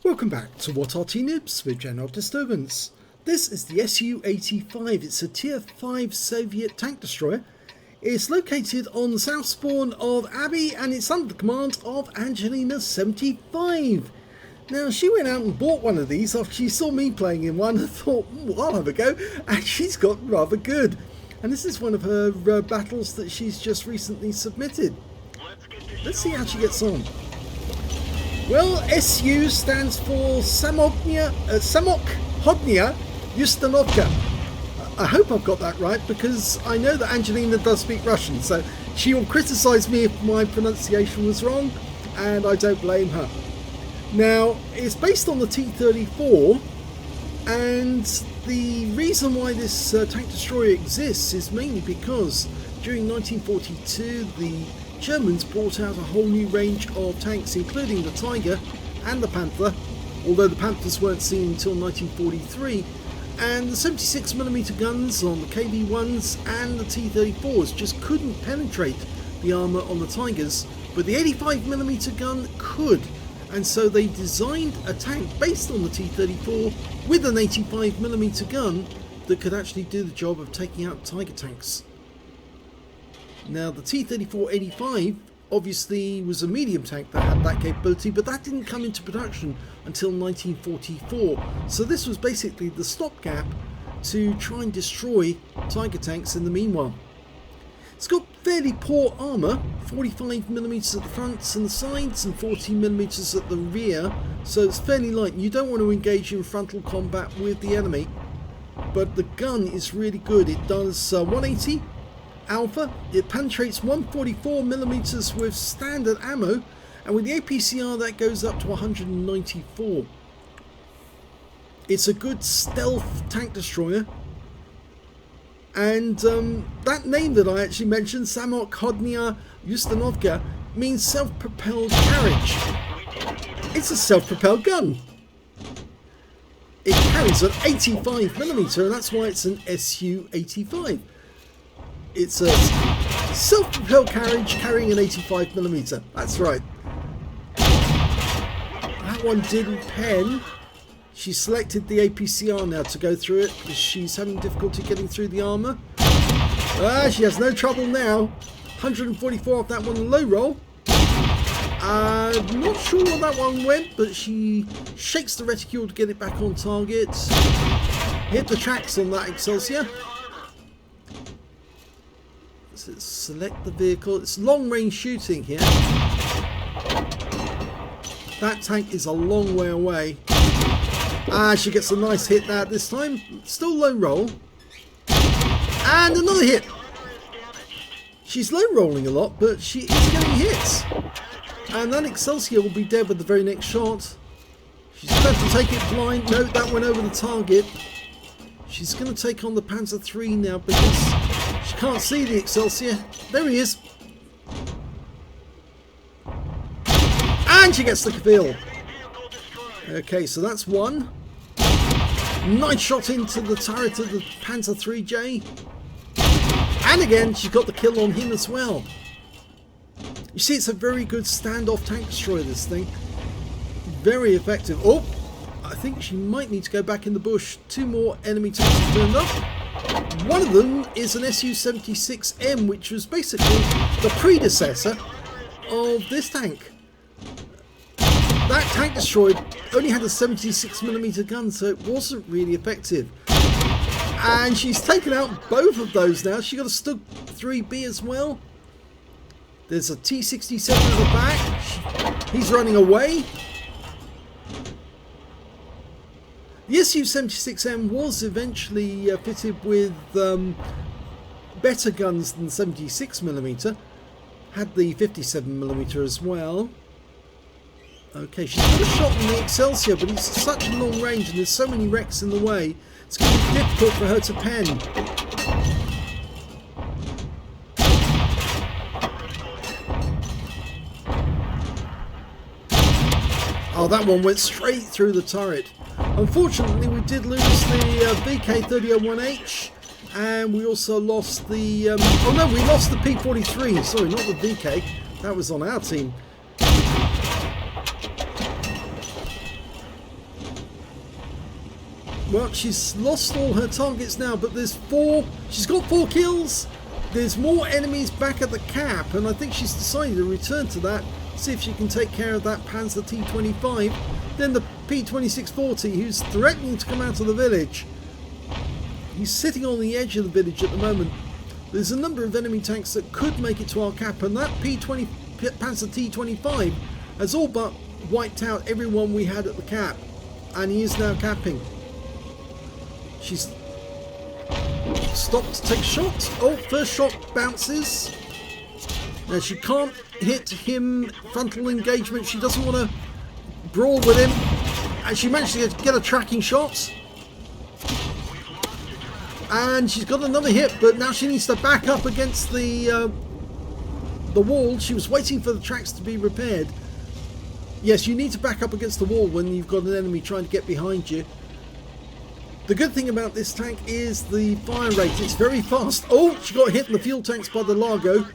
Welcome back to What Arty Noobs with General Disturbance. This is the SU-85. It's a Tier 5 Soviet tank destroyer. It's located on the south spawn of Abbey and it's under the command of Angelina75. Now, she went out and bought one of these after she saw me playing in one and thought, I'll have a go, and she's got rather good. And this is one of her battles that she's just recently submitted. Let's see how she gets on. Well, SU stands for Samokhodnya Ustanovka. I hope I've got that right because I know that Angelina does speak Russian, so she will criticise me if my pronunciation was wrong, and I don't blame her. Now, it's based on the T-34, and the reason why this tank destroyer exists is mainly because during 1942 the Germans brought out a whole new range of tanks, including the Tiger and the Panther, although the Panthers weren't seen until 1943, and the 76mm guns on the KV-1s and the T-34s just couldn't penetrate the armour on the Tigers, but the 85mm gun could, and so they designed a tank based on the T-34 with an 85mm gun that could actually do the job of taking out Tiger tanks. Now, the T-34-85 obviously was a medium tank that had that capability, but that didn't come into production until 1944. So this was basically the stopgap to try and destroy Tiger tanks in the meanwhile. It's got fairly poor armour, 45mm at the fronts and the sides and 40mm at the rear, so it's fairly light. You don't want to engage in frontal combat with the enemy, but the gun is really good. It does 180 Alpha, it penetrates 144mm with standard ammo, and with the APCR that goes up to 194. It's a good stealth tank destroyer, and that name that I actually mentioned, Samokhodnya Ustanovka, means self-propelled carriage. It's a self-propelled gun. It carries an 85mm, and that's why it's an SU-85. It's a self-propelled carriage carrying an 85mm. That's right. That one didn't pen. She selected the APCR now to go through it because she's having difficulty getting through the armour. She has no trouble now. 144 off that one, low roll. Not sure where that one went, but she shakes the reticule to get it back on target. Hit the tracks on that Excelsior. Let's select the vehicle. It's long range shooting here. That tank is a long way away. She gets a nice hit there this time. Still low roll. And another hit. She's low rolling a lot, but she is getting hits. And that Excelsior will be dead with the very next shot. She's going to take it blind. No, that went over the target. She's going to take on the Panzer III now because she can't see the Excelsior. There he is. And she gets the kill. Okay, so that's one. Nice shot into the turret of the Panzer IIIJ. And again, she got the kill on him as well. You see, it's a very good standoff tank destroyer, this thing. Very effective. Oh, I think she might need to go back in the bush. Two more enemy tanks have turned up. One of them is an SU-76M, which was basically the predecessor of this tank. That tank destroyer only had a 76mm gun, so it wasn't really effective. And she's taken out both of those now. She got a Stug 3B as well. There's a T-67 at the back. He's running away. The SU-76M was eventually fitted with better guns than 76mm. Had the 57mm as well. Okay, she's got a shot on the Excelsior, but it's such a long range and there's so many wrecks in the way, it's going to be difficult for her to pen. Oh, that one went straight through the turret. Unfortunately, we did lose the VK3001H, and we also lost the... oh no, we lost the P43. Sorry, not the VK. That was on our team. Well, she's lost all her targets now, but there's 4. She's got 4 kills. There's more enemies back at the cap, and I think she's decided to return to that, see if she can take care of that Panzer T25. Then the P2640, who's threatening to come out of the village. He's sitting on the edge of the village at the moment. There's a number of enemy tanks that could make it to our cap, and that Panzer T25 has all but wiped out everyone we had at the cap, and he is now capping. She's stopped to take shots. Oh, first shot bounces. Now she can't hit him frontal engagement. She doesn't want to brawl with him, and she managed to get a tracking shot. And she's got another hit, but now she needs to back up against the wall. She was waiting for the tracks to be repaired. Yes, you need to back up against the wall when you've got an enemy trying to get behind you. The good thing about this tank is the fire rate. It's very fast. Oh, she got hit in the fuel tanks by the Largo.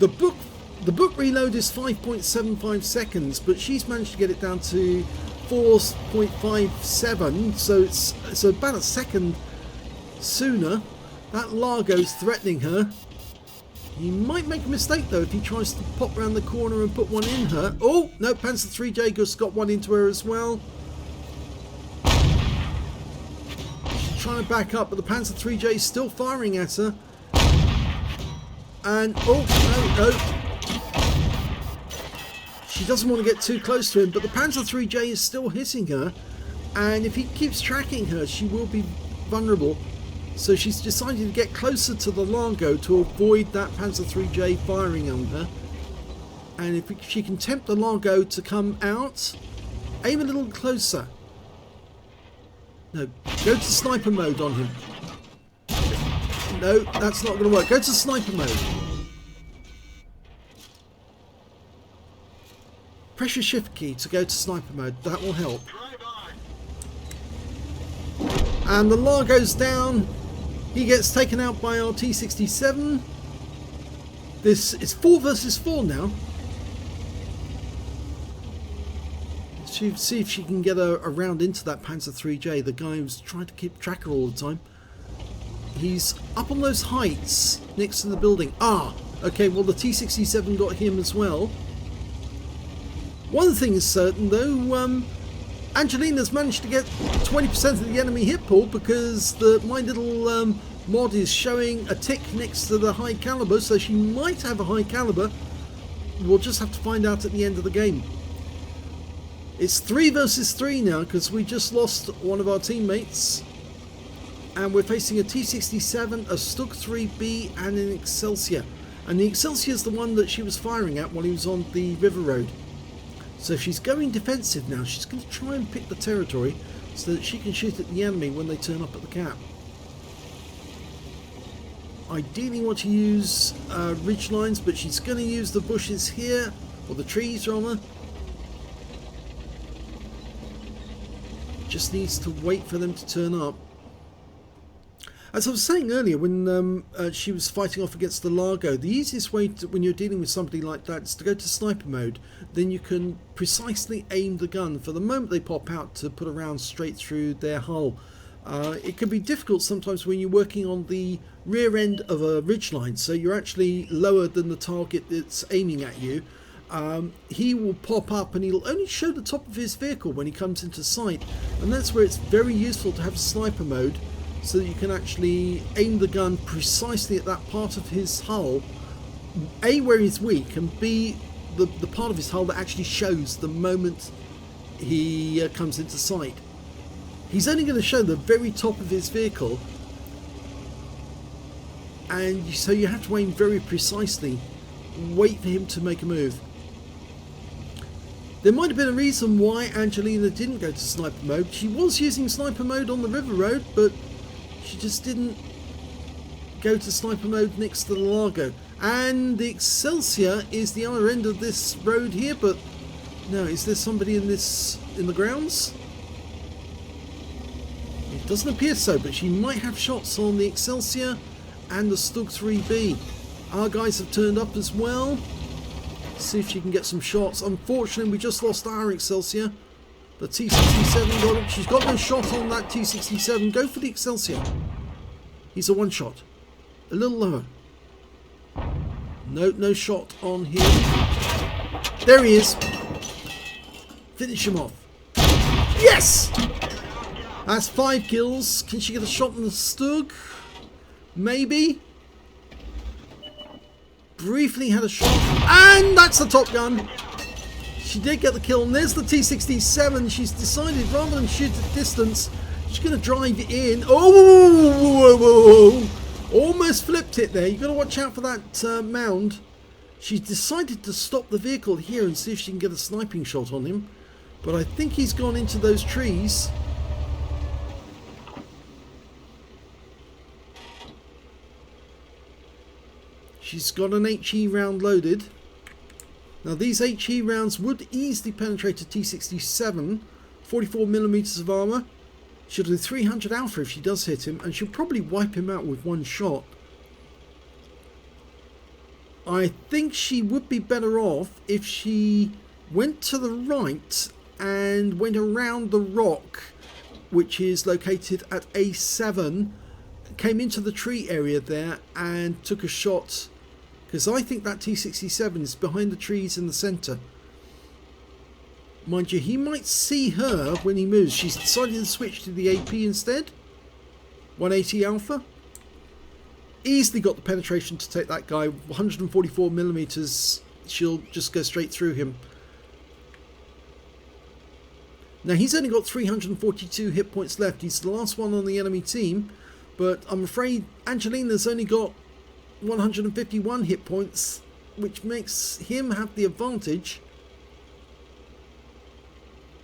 The book reload is 5.75 seconds, but she's managed to get it down to 4.57, so it's about a second sooner. That Largo's threatening her. He might make a mistake though if he tries to pop around the corner and put one in her. Oh no, Panzer 3J just got one into her as well. She's trying to back up, but the Panzer 3J is still firing at her. And oh no. She doesn't want to get too close to him, but the Panzer 3J is still hitting her, and if he keeps tracking her, she will be vulnerable. So she's decided to get closer to the Largo to avoid that Panzer 3J firing on her. And if she can tempt the Largo to come out, aim a little closer. No, go to sniper mode on him. No, that's not going to work. Go to sniper mode. Press your shift key to go to sniper mode. That will help. And the Largo's down. He gets taken out by our T67. This is 4 versus 4 now. Let's see if she can get a round into that Panzer 3J, the guy who's trying to keep track of her all the time. He's up on those heights next to the building. Ah, okay, well the T67 got him as well. One thing is certain though, Angelina's managed to get 20% of the enemy hit pool because my little mod is showing a tick next to the high caliber, so she might have a high caliber. We'll just have to find out at the end of the game. It's 3 versus 3 now because we just lost one of our teammates. And we're facing a T67, a Stug 3B and an Excelsior. And the Excelsior is the one that she was firing at while he was on the river road. So she's going defensive now. She's going to try and pick the territory so that she can shoot at the enemy when they turn up at the cap. Ideally want to use ridge lines, but she's going to use the bushes here, or the trees rather. Just needs to wait for them to turn up. As I was saying earlier, when she was fighting off against the Largo, the easiest way to, when you're dealing with somebody like that, is to go to sniper mode. Then you can precisely aim the gun for the moment they pop out to put a round straight through their hull. It can be difficult sometimes when you're working on the rear end of a ridgeline, so you're actually lower than the target that's aiming at you. He will pop up and he'll only show the top of his vehicle when he comes into sight, and that's where it's very useful to have sniper mode, so that you can actually aim the gun precisely at that part of his hull, A, where he's weak, and B, the part of his hull that actually shows the moment he comes into sight. He's only going to show the very top of his vehicle, and so you have to aim very precisely, wait for him to make a move. There might have been a reason why Angelina didn't go to sniper mode. She was using sniper mode on the river road, but she just didn't go to sniper mode next to the Largo. And the Excelsior is the other end of this road here, but no, is there somebody in the grounds? It doesn't appear so, but she might have shots on the Excelsior and the Stug 3B. Our guys have turned up as well. See if she can get some shots. Unfortunately, we just lost our Excelsior. The T-67 got him. She's got no shot on that T-67. Go for the Excelsior. He's a one shot. A little lower. No shot on him. There he is. Finish him off. Yes! That's 5 kills. Can she get a shot on the Stug? Maybe. Briefly had a shot. And that's the Top Gun. She did get the kill. And there's the T-67. She's decided rather than shoot at distance, she's going to drive in. Oh! Almost flipped it there. You've got to watch out for that mound. She's decided to stop the vehicle here and see if she can get a sniping shot on him. But I think he's gone into those trees. She's got an HE round loaded. Now these HE rounds would easily penetrate a T-67. 44mm of armour. She'll do 300 alpha if she does hit him, and she'll probably wipe him out with one shot. I think she would be better off if she went to the right and went around the rock, which is located at A7, came into the tree area there and took a shot, because I think that T-67 is behind the trees in the centre. Mind you, he might see her when he moves. She's decided to switch to the AP instead. 180 alpha. Easily got the penetration to take that guy. 144mm. She'll just go straight through him. Now he's only got 342 hit points left. He's the last one on the enemy team. But I'm afraid Angelina's only got 151 hit points, which makes him have the advantage.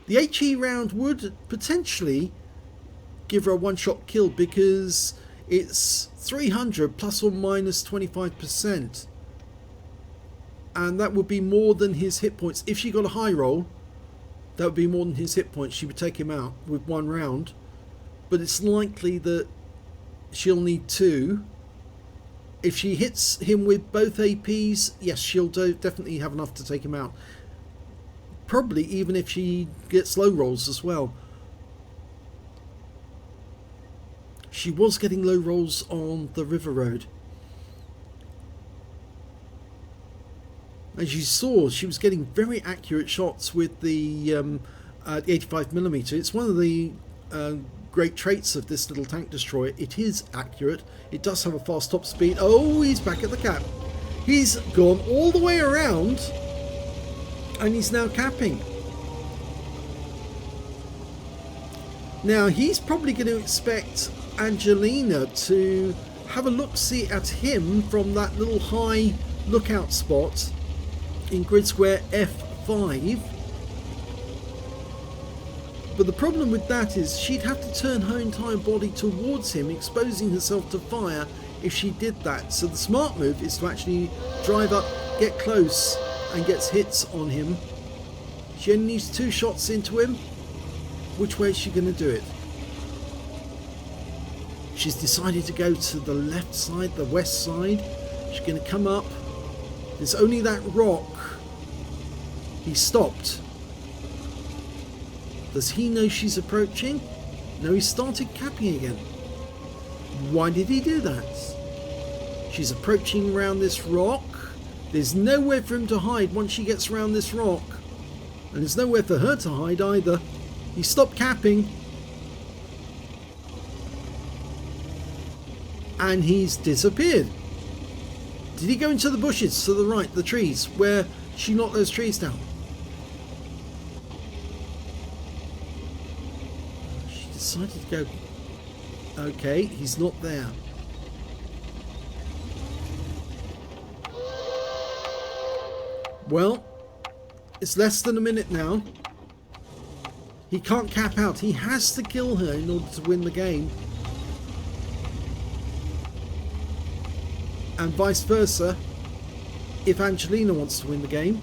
The HE round would potentially give her a one-shot kill because it's 300 plus or minus 25%. And that would be more than his hit points. If she got a high roll, that would be more than his hit points. She would take him out with one round. But it's likely that she'll need 2. If she hits him with both APs, yes, she'll definitely have enough to take him out. Probably even if she gets low rolls as well. She was getting low rolls on the River Road. As you saw, she was getting very accurate shots with the 85mm. It's one of the great traits of this little tank destroyer. It is accurate. It does have a fast top speed. Oh, he's back at the cap. He's gone all the way around. And he's now capping. Now he's probably going to expect Angelina to have a look-see at him from that little high lookout spot in grid square F5. But the problem with that is she'd have to turn her entire body towards him, exposing herself to fire if she did that. So the smart move is to actually drive up, get close, and gets hits on him. She only needs 2 shots into him. Which way is she going to do it? She's decided to go to the left side, the west side. She's going to come up. There's only that rock. He stopped. Does he know she's approaching? No, he started capping again. Why did he do that? She's approaching around this rock. There's nowhere for him to hide once she gets around this rock. And there's nowhere for her to hide either. He stopped capping. And he's disappeared. Did he go into the bushes to the right, the trees, where she knocked those trees down? She decided to go... Okay, he's not there. Well, it's less than a minute now. He can't cap out. He has to kill her in order to win the game. And vice versa, if Angelina wants to win the game.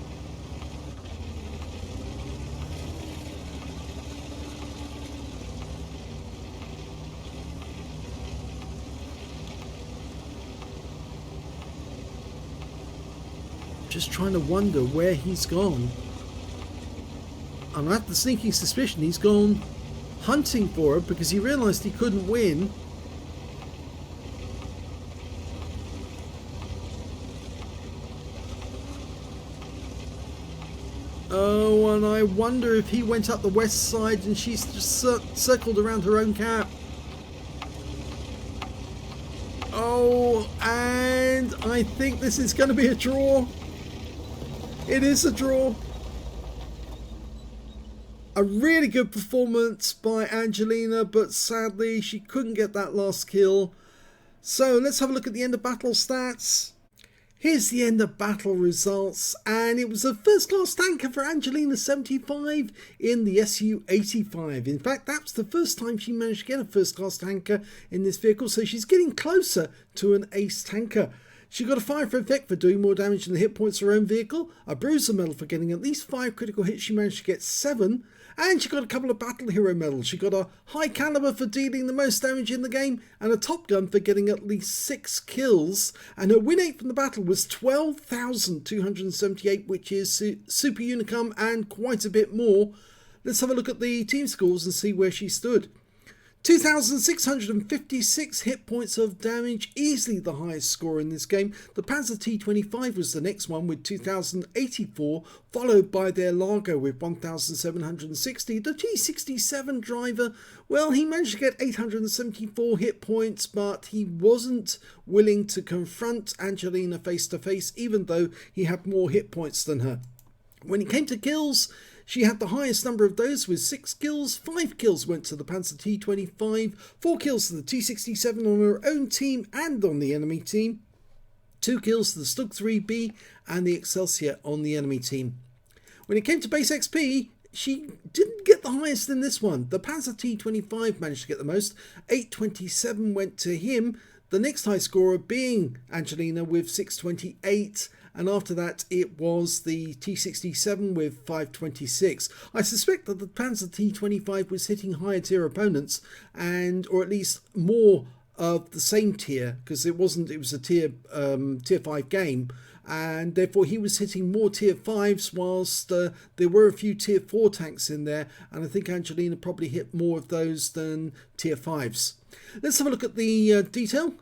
Just trying to wonder where he's gone. I have the sneaking suspicion he's gone hunting for her because he realised he couldn't win. Oh, and I wonder if he went up the west side and she's just circled around her own cap. Oh, and I think this is going to be a draw. It is a draw. A really good performance by Angelina, but sadly she couldn't get that last kill. So let's have a look at the end of battle stats. Here's the end of battle results, and it was a first class tanker for Angelina75 in the SU-85. In fact, that's the first time she managed to get a first class tanker in this vehicle, so she's getting closer to an ace tanker. She got a fire for effect for doing more damage than the hit points of her own vehicle, a bruiser medal for getting at least 5 critical hits, she managed to get 7, and she got a couple of battle hero medals. She got a high caliber for dealing the most damage in the game, and a top gun for getting at least 6 kills, and her win rate from the battle was 12,278, which is super unicum and quite a bit more. Let's have a look at the team scores and see where she stood. 2,656 hit points of damage, easily the highest score in this game. The Panzer T25 was the next one with 2,084, followed by their Largo with 1,760. The T67 driver, well, he managed to get 874 hit points, but he wasn't willing to confront Angelina face to face, even though he had more hit points than her. When it came to kills, she had the highest number of those with 6 kills. 5 kills went to the Panzer T25, 4 kills to the T67 on her own team and on the enemy team, 2 kills to the Stug 3B and the Excelsior on the enemy team. When it came to base XP, she didn't get the highest in this one. The Panzer T25 managed to get the most. 827 went to him. The next high scorer being Angelina with 628. And after that it was the T67 with 526. I suspect that the Panzer T25 was hitting higher tier opponents, or at least more of the same tier, because it was a tier 5 game, and therefore he was hitting more tier 5s, whilst there were a few tier 4 tanks in there, and I think Angelina probably hit more of those than tier 5s. Let's have a look at the detail.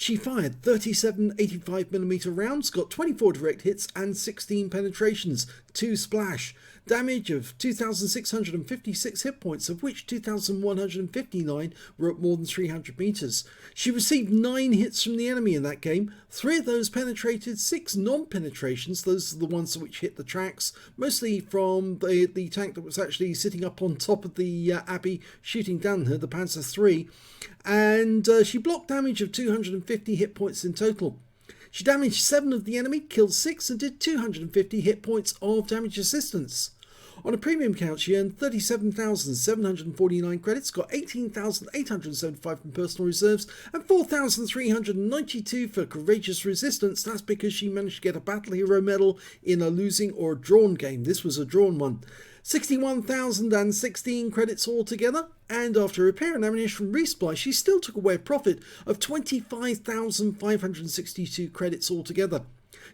She fired 37 85mm rounds, got 24 direct hits and 16 penetrations, 2 splash. Damage of 2,656 hit points, of which 2,159 were at more than 300 meters. She received 9 hits from the enemy in that game. 3 of those penetrated, 6 non-penetrations, those are the ones which hit the tracks, mostly from the tank that was actually sitting up on top of the Abbey, shooting down her, the Panzer III. And she blocked damage of 250 hit points in total. She damaged 7 of the enemy, killed 6, and did 250 hit points of damage assistance. On a premium count, she earned 37,749 credits, got 18,875 from personal reserves, and 4,392 for courageous resistance. That's because she managed to get a battle hero medal in a losing or a drawn game. This was a drawn one. 61,016 credits altogether, and after repair and ammunition from resupply, she still took away a profit of 25,562 credits altogether.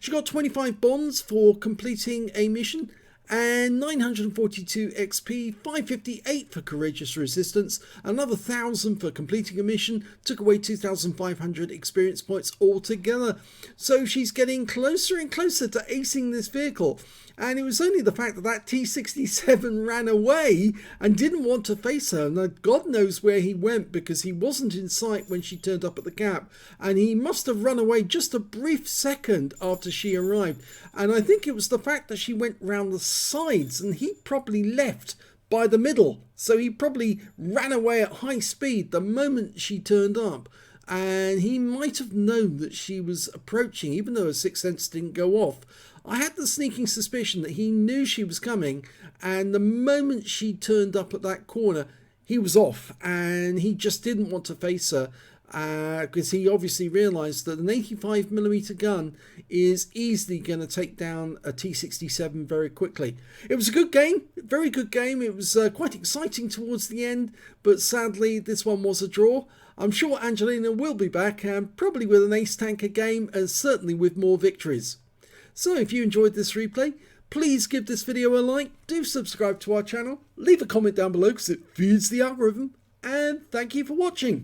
She got 25 bonds for completing a mission, and 942 XP, 558 for courageous resistance, another 1,000 for completing a mission, took away 2,500 experience points altogether. So she's getting closer and closer to acing this vehicle. And it was only the fact that that T67 ran away and didn't want to face her. And God knows where he went, because he wasn't in sight when she turned up at the gap. And he must have run away just a brief second after she arrived. And I think it was the fact that she went round the sides, and he probably left by the middle. So he probably ran away at high speed the moment she turned up. And he might have known that she was approaching, even though her sixth sense didn't go off. I had the sneaking suspicion that he knew she was coming, and the moment she turned up at that corner, he was off, and he just didn't want to face her, because he obviously realised that an 85mm gun is easily going to take down a T67 very quickly. It was a good game, very good game. It was quite exciting towards the end, but sadly this one was a draw. I'm sure Angelina will be back, probably with an ace tanker game, and certainly with more victories. So if you enjoyed this replay, Please give this video a like, do subscribe to our channel, leave a comment down below because it feeds the algorithm, and thank you for watching.